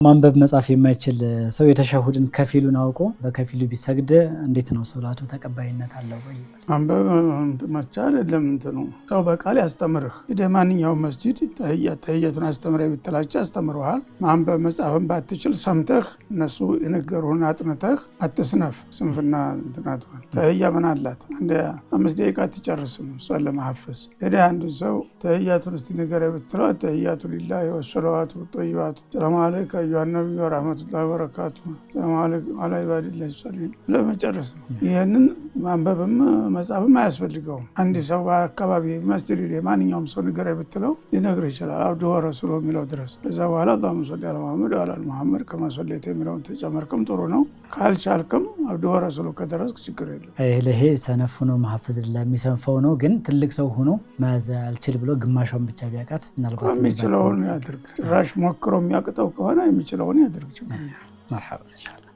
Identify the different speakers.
Speaker 1: ማንበብ መጻፍ የማይችል ሰው የተሸሁድን ከፊሉን አውቆ በከፊሉ ቢሰግድ እንዴት ነው ሶላቱ ተቀባይነት አለው ወይ?
Speaker 2: ማንበብ መቻል አይደለም እንትኑ ሰው በቃል ያስተምርህ ማንኛውም መስጂድ ተህየቱን አስተምረህ ብትላቸው ያስተምሩሃል። ማንበብ መጻፍን ባትችል ሰምተህ እነሱ የነገሩህን አጥንተህ አትስነፍ። ስንፍና እንትናት ተህያ ምን አላት? አንድ 5 ደቂቃ አትጨርስም እሷን ለማሐፈዝ። ሄደህ አንዱ ሰው ተህያቱን እስቲ ንገረኝ ብትለው ተህያቱ ሊላሂ ወሰለዋቱ ወጠይባቱ ሰላሙ አለይከ አዩሃ ነቢዩ ወረሕመቱላሂ ወበረካቱሁ ሰላሙ አለይኩም ወዐላ ኢባዲላሂ ሷሊሒን ለመጨረስ ነው። ይሄንን ማንበብም መጻፍም አያስፈልገውም። አንድ ሰው በአካባቢ መስጂድ ማንኛውም ሰው ንገረኝ ብትለው ሊነግርህ ይችላል። አብዱ ወረሱሉ የሚለው ድረስ ከዛ በኋላ አላሁመ ሰሊ ዐላ ሙሐመድ ወዐላ አሊ ሙሐመድ ከማ ሰለይተ የሚለውን ተጨመርክም ጥሩ ነው። ካልቻልክም አብዱ ወረሱሉ ከደረስክ ችግር የለም።
Speaker 1: ይሄ ሰነፍ ሆኖ ማሐፈዝ ለሚሰንፈው ነው። ግን ትልቅ ሰው ሆኖ መያዝ አልችል ብሎ ግማሿን ብቻ ቢያቃት ምናልባት
Speaker 2: የሚችለውን ያድርግ። ጭራሽ ሞክሮ የሚያቅተው ከሆነ የሚችለውን ያድርግ።
Speaker 1: መርሐባ ኢንሻአላህ።